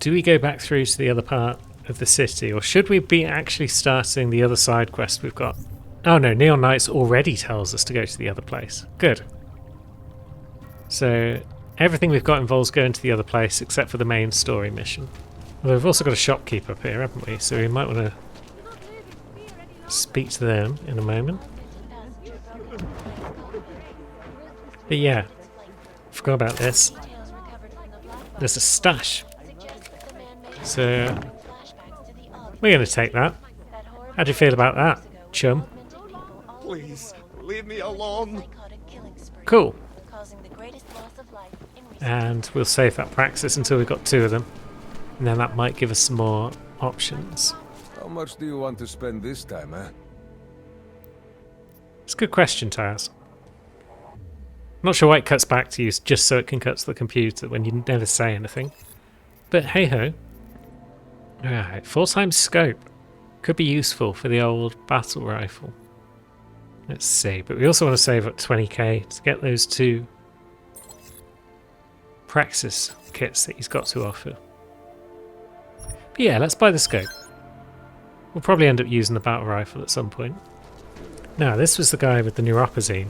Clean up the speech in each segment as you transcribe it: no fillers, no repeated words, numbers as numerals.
do we go back through to the other part of the city, or should we be actually starting the other side quest we've got? Oh no, Neon Knights already tells us to go to the other place. Good. So everything we've got involves going to the other place except for the main story mission. Although we've also got a shopkeep up here, haven't we? So we might want to speak to them in a moment. But yeah, forgot about this. There's a stash. So we're going to take that. How do you feel about that, chum? Please, leave me alone. Cool. And we'll save that praxis until we've got 2 of them. And then that might give us some more options. How much do you want to spend this time, eh? It's a good question, Taz. Not sure why it cuts back to you just so it can cut to the computer when you never say anything. But hey ho. Alright, 4 times scope. Could be useful for the old battle rifle. Let's see, but we also want to save up 20k to get those 2 Praxis kits that he's got to offer. But yeah, let's buy the scope. We'll probably end up using the battle rifle at some point. Now, this was the guy with the neuropazine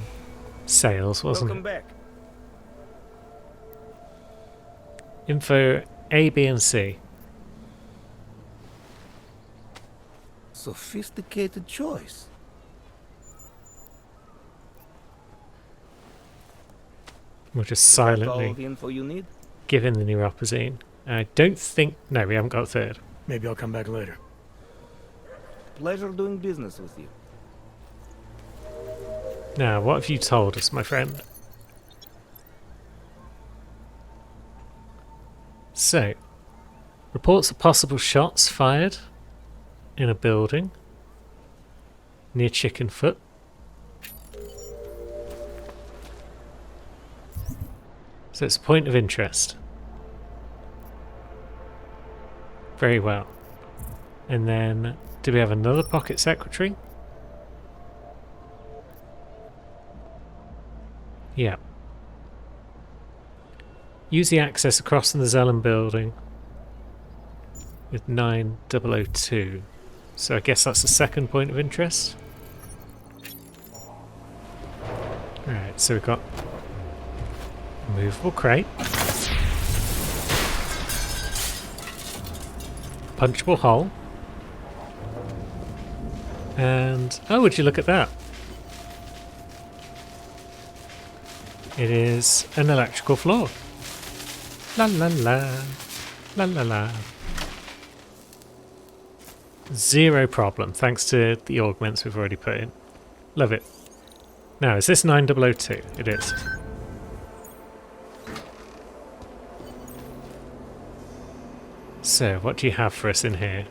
sales, wasn't Welcome back. it? Info A, B, and C. Sophisticated choice. We'll just All silently the info you need? give him the neuropazine. I don't think... No, we haven't got a 3rd. Maybe I'll come back later. Pleasure doing business with you. Now, what have you told us, my friend? So, reports of possible shots fired in a building near Chickenfoot. So it's a point of interest. Very well. And then, do we have another pocket secretary? Yeah. Use the access across from the Zelen building with 9002. So I guess that's the second point of interest. Alright, so we've got a movable crate, punchable hole, and oh, would you look at that? It is an electrical floor. La la la. La la la. Zero problem, thanks to the augments we've already put in. Love it. Now, is this 9002? It is. So, what do you have for us in here?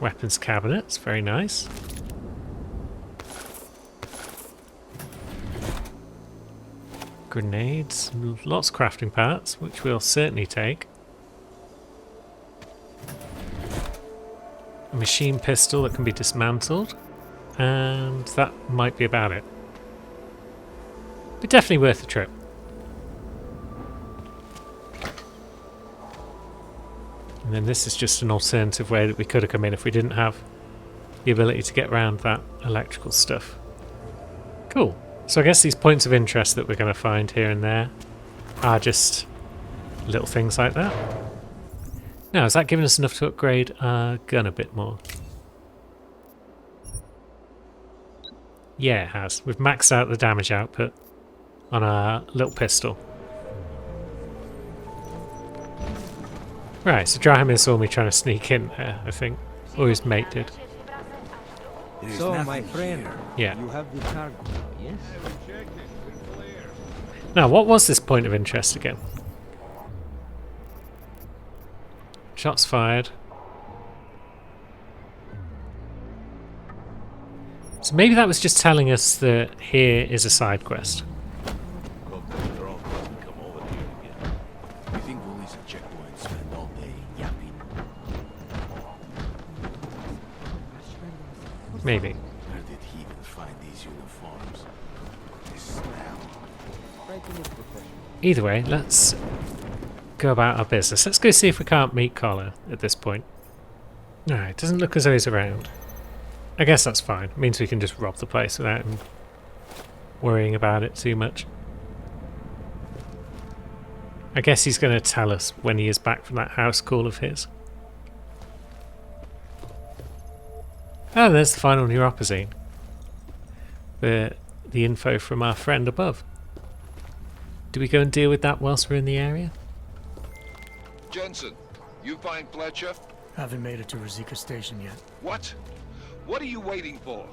Weapons cabinets, very nice. Grenades, lots of crafting parts, which we'll certainly take. A machine pistol that can be dismantled, and that might be about it. But definitely worth the trip. And then this is just an alternative way that we could have come in if we didn't have the ability to get around that electrical stuff. Cool. So I guess these points of interest that we're going to find here and there are just little things like that. Now, has that given us enough to upgrade our gun a bit more? Yeah, it has. We've maxed out the damage output on our little pistol. Right, so Drahomir saw me trying to sneak in there, I think. Or his mate did. So, my friend, Yeah. you have the cargo, yes? Now, what was this point of interest again? Shots fired. So maybe that was just telling us that here is a side quest. Maybe. Where did he even find these uniforms? This smell. Either way, let's go about our business. Let's go see if we can't meet Collar at this point. No, it doesn't look as though he's around. I guess that's fine. It means we can just rob the place without him worrying about it too much. I guess he's going to tell us when he is back from that house call of his. Oh, there's the final neuropazine. The info from our friend above. Do we go and deal with that whilst we're in the area? Jensen, you find Fletcher? Haven't made it to Rosika Station yet. What? What are you waiting for?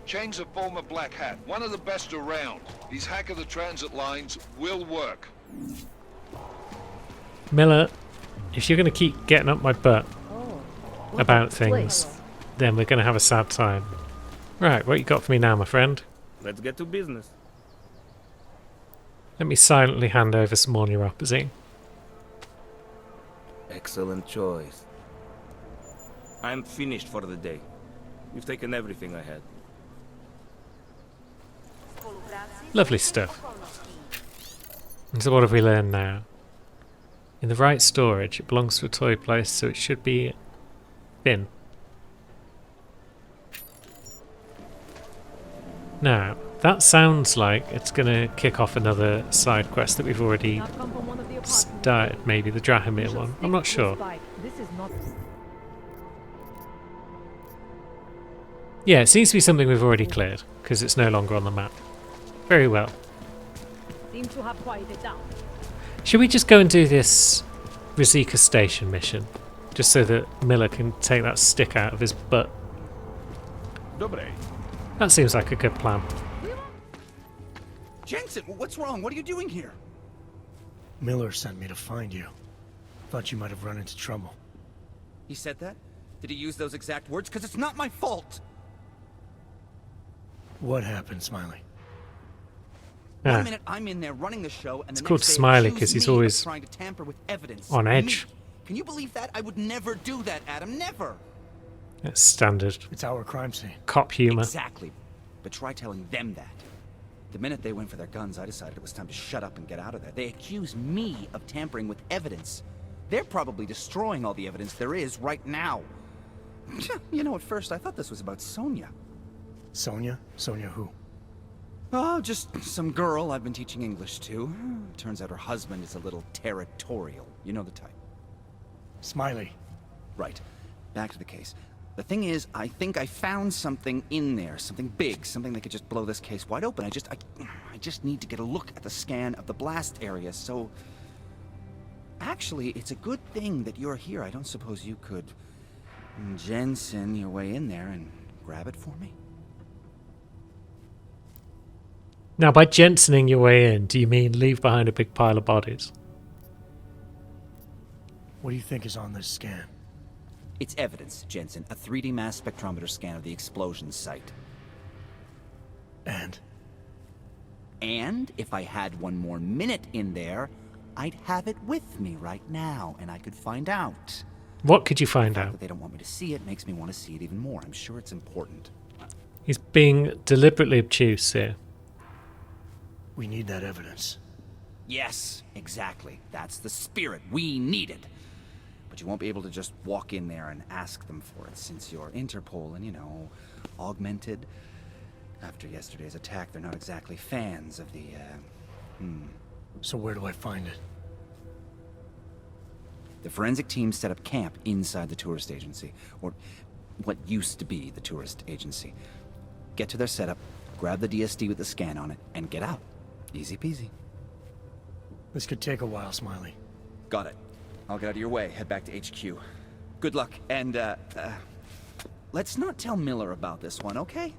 Chang's a former Black Hat, one of the best around. His hack of the transit lines will work. Miller, if you're going to keep getting up my butt about things, then we're going to have a sad time. Right, what you got for me now, my friend? Let's get to business. Let me silently hand over some more neuropazine. Excellent choice. I'm finished for the day. You've taken everything I had. Lovely stuff. And so what have we learned now? In the right storage, it belongs to a toy place, so it should be bin. Now, that sounds like it's going to kick off another side quest that we've already started, maybe the Drahomir one. I'm not sure. Yeah, it seems to be something we've already cleared, because it's no longer on the map. Very well. Seem to have quieted down. Should we just go and do this Rosika Station mission? Just so that Miller can take that stick out of his butt. Dobre. That seems like a good plan. Jensen, what's wrong? What are you doing here? Miller sent me to find you. Thought you might have run into trouble. He said that? Did he use those exact words? Because it's not my fault. What happened, Smiley? One minute I'm in there running the show, and the It's next called day Smiley accuse 'cause he's me of always trying to tamper with evidence. on edge. Me. Can you believe that? I would never do that, Adam. Never. That's standard It's our crime scene. cop humour. Exactly. But try telling them that. The minute they went for their guns, I decided it was time to shut up and get out of there. They accuse me of tampering with evidence. They're probably destroying all the evidence there is right now. You know, at first I thought this was about Sonia. Sonia? Sonia who? Oh, just some girl I've been teaching English to. Turns out her husband is a little territorial. You know the type. Smiley. Right. Back to the case. The thing is, I think I found something in there. Something big. Something that could just blow this case wide open. I just need to get a look at the scan of the blast area, so... Actually, it's a good thing that you're here. I don't suppose you could... Jensen your way in there and grab it for me? Now, by Jensening your way in, do you mean leave behind a big pile of bodies? What do you think is on this scan? It's evidence, Jensen. A 3D mass spectrometer scan of the explosion site. And? And if I had one more minute in there, I'd have it with me right now, and I could find out. What could you find The fact out? that they don't want me to see it makes me want to see it even more. I'm sure it's important. He's being deliberately obtuse here. We need that evidence. Yes, exactly. That's the spirit. We need it. But you won't be able to just walk in there and ask them for it, since you're Interpol and, you know, augmented. After yesterday's attack, they're not exactly fans of the, So where do I find it? The forensic team set up camp inside the tourist agency, or what used to be the tourist agency. Get to their setup, grab the DSD with the scan on it, and get out. Easy peasy. This could take a while, Smiley. Got it. I'll get out of your way, head back to HQ. Good luck, and, let's not tell Miller about this one, okay?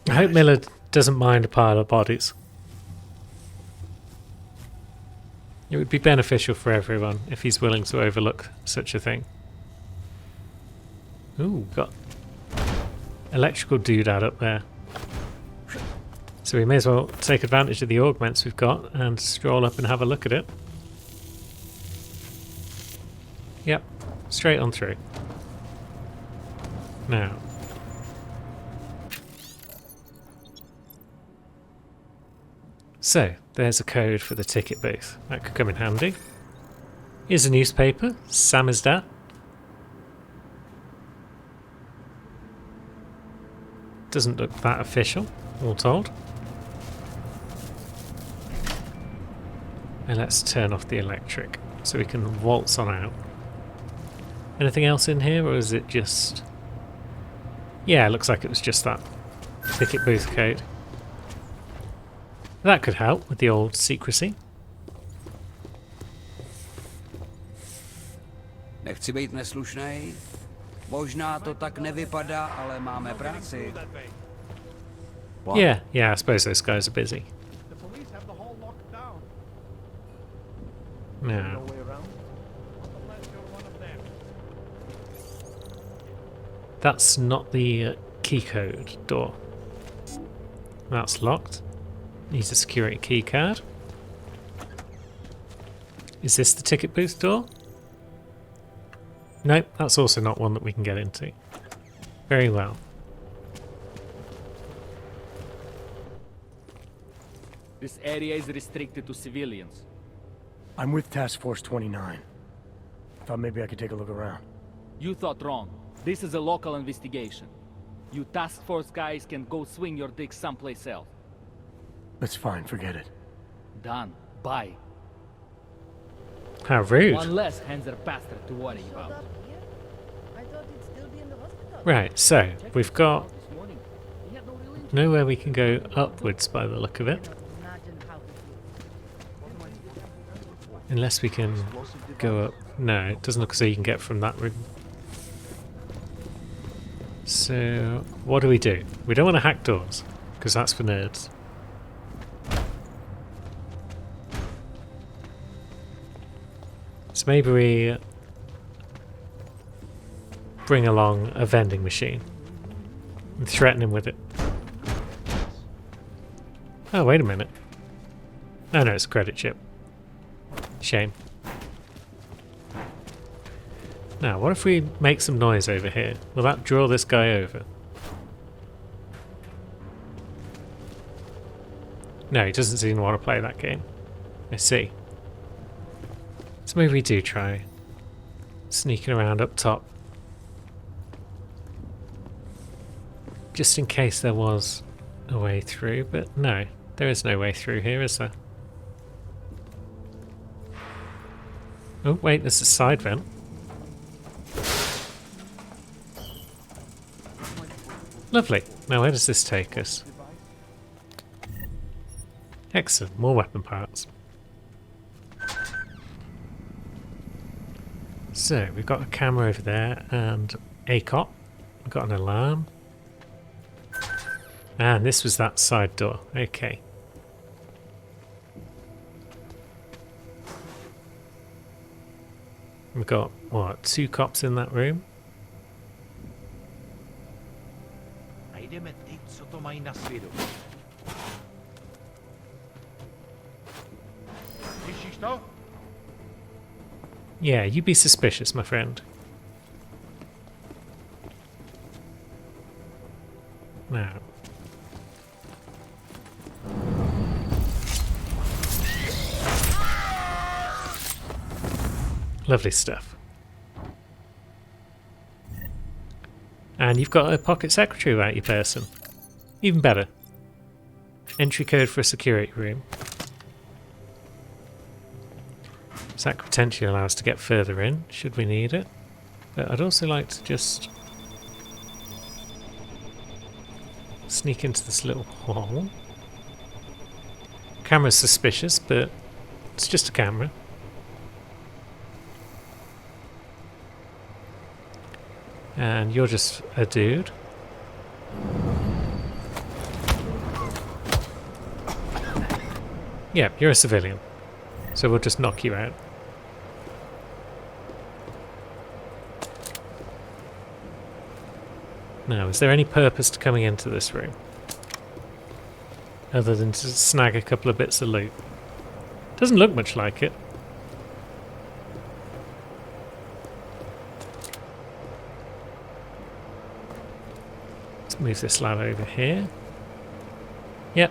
I hope Miller doesn't mind a pile of bodies. It would be beneficial for everyone if he's willing to overlook such a thing. Ooh, got electrical doodad up there. So we may as well take advantage of the augments we've got and stroll up and have a look at it. Yep, straight on through. Now. So, there's a code for the ticket booth. That could come in handy. Here's a newspaper, Samizdat. Doesn't look that official, all told. And let's turn off the electric so we can waltz on out. Anything else in here, or is it just... Yeah, it looks like it was just that ticket booth code. That could help with the old secrecy. Nechci být neslušnej. Možná to tak nevypadá, ale máme práci. Yeah, I suppose those guys are busy. No. That's not the key code door. That's locked. Needs a security key card. Is this the ticket booth door? Nope, that's also not one that we can get into. Very well. This area is restricted to civilians. I'm with Task Force 29. Thought maybe I could take a look around. You thought wrong. This is a local investigation. You task force guys can go swing your dick someplace else. That's fine, forget it. Done. Bye. How rude. One less Hanser bastard to worry about. I thought it'd still be in the hospital. Right, so we've got This morning, he had no real interest. nowhere we can go upwards by the look of it. Imagine how he feels. Unless we can go up. No, it doesn't look as though you can get from that room. So, what do? We don't want to hack doors, because that's for nerds. So maybe we bring along a vending machine and threaten him with it. Oh, wait a minute. Oh no, it's a credit chip. Shame. Now, what if we make some noise over here? Will that draw this guy over? No, he doesn't seem to want to play that game. I see. So maybe we do try sneaking around up top. Just in case there was a way through, but no, there is no way through here, is there? Oh, wait, there's a side vent. Lovely. Now where does this take us? Excellent. More weapon parts. So, we've got a camera over there and a cop. We've got an alarm. And this was that side door. Okay. We've got, what, 2 cops in that room? Najdeme ty, co to mají na svědomí. Slyšíš to? Yeah, you be suspicious, my friend. Now. Lovely stuff. And you've got a pocket secretary about your person. Even better. Entry code for a security room. So that could potentially allow us to get further in, should we need it. But I'd also like to just sneak into this little hole. Camera's suspicious, but it's just a camera. And you're just a dude. Yeah, you're a civilian. So we'll just knock you out. Now, is there any purpose to coming into this room? Other than to snag a couple of bits of loot. Doesn't look much like it. Let's move this lad over here. Yep,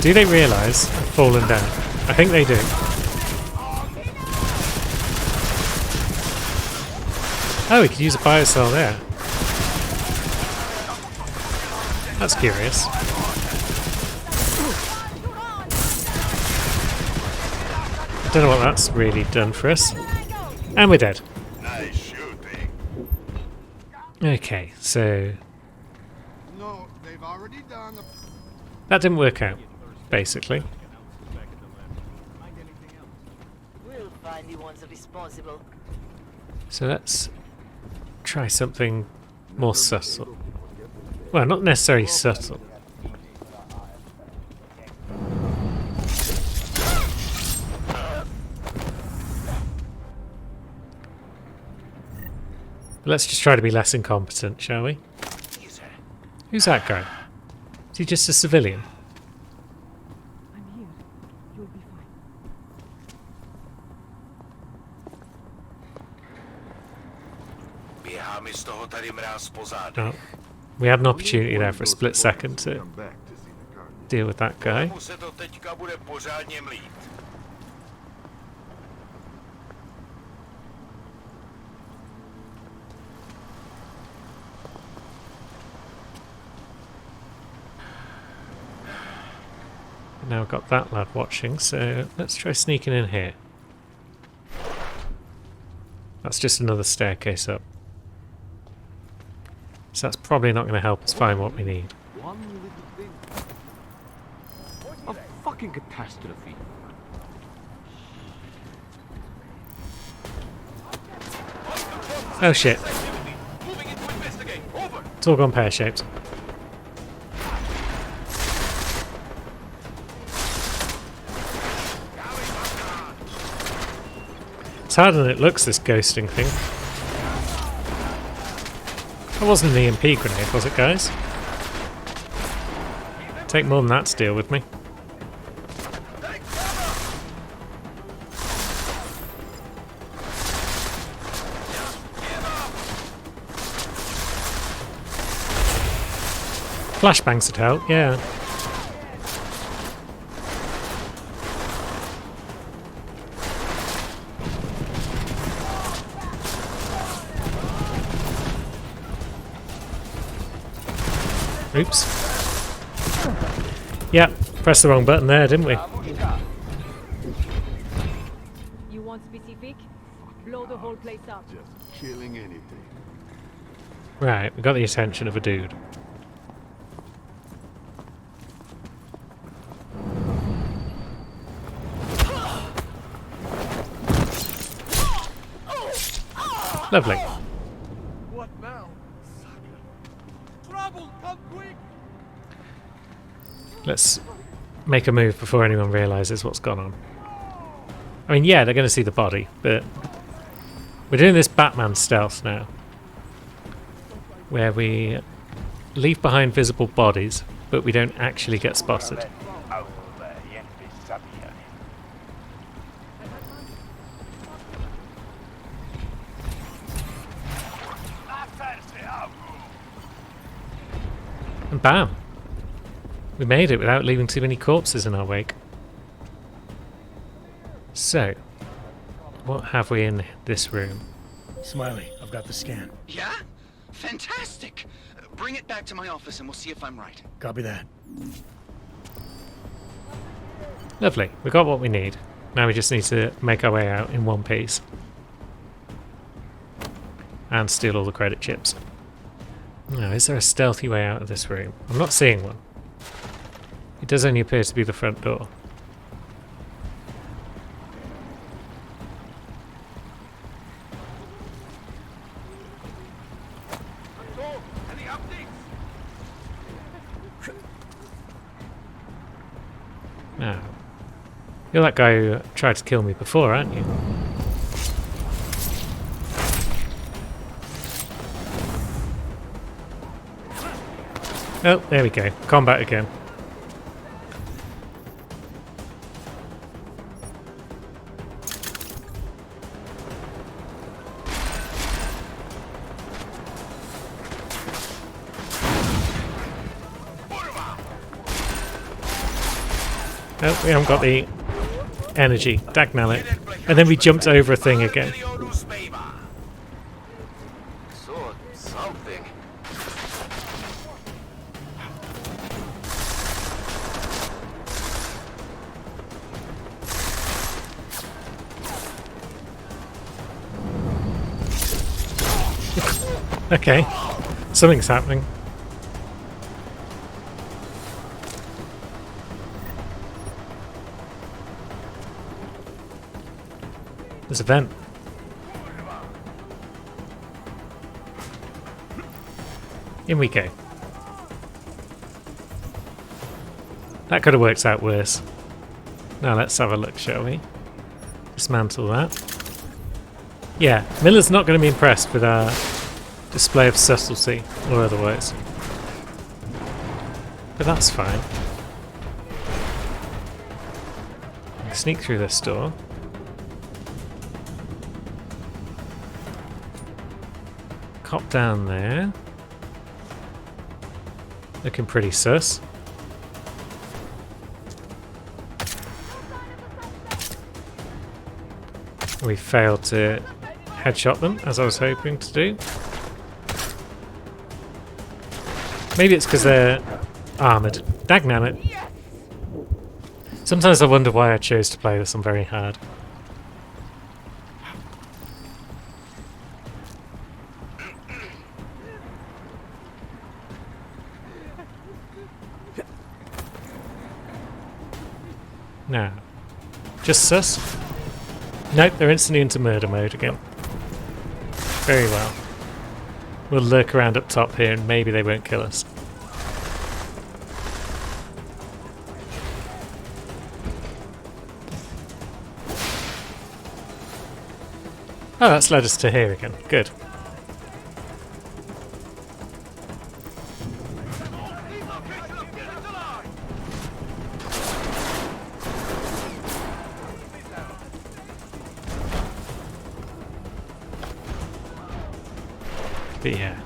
Do they realise I've fallen down? I think they do. Oh, we could use a biocell there. That's curious. I don't know what that's really done for us. And we're dead. Nice shooting. Okay, so No, they've already done. that didn't work out, basically. We'll find the ones responsible. So let's try something more subtle. Well, not necessarily subtle. Let's just try to be less incompetent, shall we? Who's that guy? Is he just a civilian? I'm here. You'll be fine. No. We had an opportunity there for a split second to deal with that guy. Now I've got that lad watching, so let's try sneaking in here. That's just another staircase up. So that's probably not going to help us find what we need. One little thing. A fucking catastrophe. Oh shit. It's all gone pear-shaped. It's harder than it looks, this ghosting thing. That wasn't an EMP grenade, was it, guys? Take more than that to deal with me. Flashbangs would help, yeah. Oops. Yeah, pressed the wrong button there, didn't we? You want specific? Blow the whole place up. Just killing anything. Right, we got the attention of a dude. Lovely. What now? Trouble, come quick! Let's make a move before anyone realises what's gone on. I mean, yeah, they're going to see the body, but we're doing this Batman stealth now, where we leave behind visible bodies, but we don't actually get spotted. And bam! We made it without leaving too many corpses in our wake. So, what have we in this room? Smiley, I've got the scan. Yeah? Fantastic! Bring it back to my office and we'll see if I'm right. Copy that. Lovely, we got what we need. Now we just need to make our way out in one piece. And steal all the credit chips. Now, is there a stealthy way out of this room? I'm not seeing one. It does only appear to be the front door. Any updates? Now, you're that guy who tried to kill me before, aren't you? Oh, there we go. Combat again. Oh, we haven't got the energy. Dagnallet. And then we jumped over a thing again. So, something. Okay. Something's happening. There's a vent. In we go. That could have worked out worse. Now let's have a look, shall we? Dismantle that. Yeah, Miller's not going to be impressed with our display of subtlety or otherwise. But that's fine. Sneak through this door. Cop down there. Looking pretty sus. We failed to headshot them, as I was hoping to do. Maybe it's because they're armoured. Dagnamit. Sometimes I wonder why I chose to play this on very hard. Now, just sus? Nope, they're instantly into murder mode again. Very well. We'll lurk around up top here and maybe they won't kill us. Oh, that's led us to here again. Good. But yeah,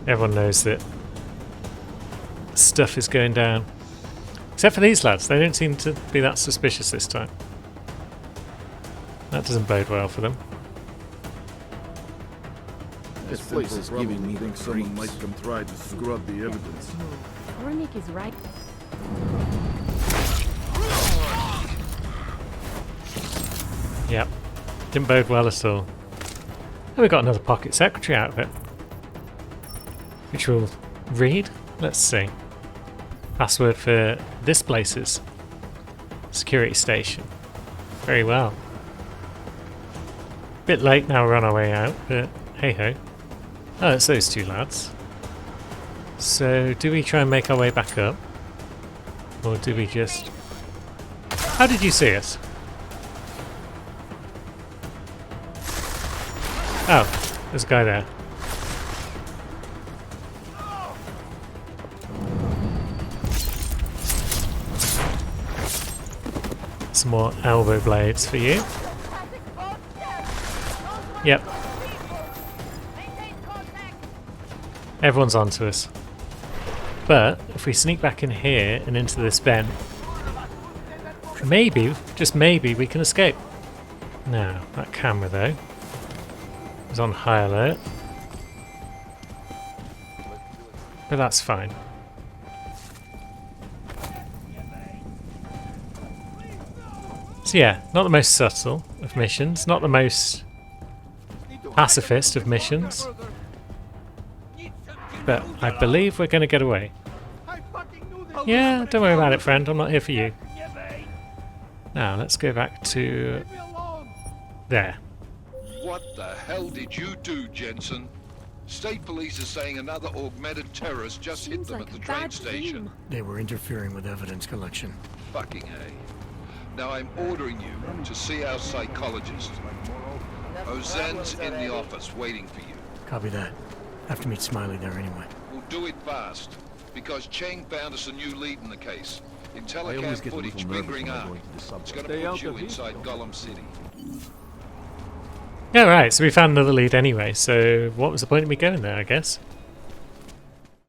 everyone knows that stuff is going down. Except for these lads, they don't seem to be that suspicious this time. That doesn't bode well for them. This place is giving me think someone might come try to scrub the evidence. Runic is right. Yep, didn't bode well at all. And we got another pocket secretary out of it, which we'll read. Let's see. Password for this place's security station. Very well. Bit late now, we're on our way out, but hey ho. Oh, it's those two lads. So, do we try and make our way back up? Or do we just... How did you see us? Oh, there's a guy there. Some more elbow blades for you. Yep. Everyone's onto us. But if we sneak back in here and into this vent, maybe, just maybe, we can escape. Now, that camera though is on high alert. But that's fine. So yeah, not the most subtle of missions, not the most pacifist of missions, but I believe we're going to get away. Yeah, don't worry about it, friend, I'm not here for you. Now, let's go back to there. What the hell did you do, Jensen? State police are saying another augmented terrorist just hit them at the train station. They were interfering with evidence collection. Fucking A. Now I'm ordering you to see our psychologist. Ozen's in the office waiting for you. Copy that. Have to meet Smiley there anyway. We'll do it fast, because Cheng found us a new lead in the case. Intellicam footage fingering out. It's going to put you inside Gollum City. Yeah, right, so we found another lead anyway, so what was the point of me going there, I guess?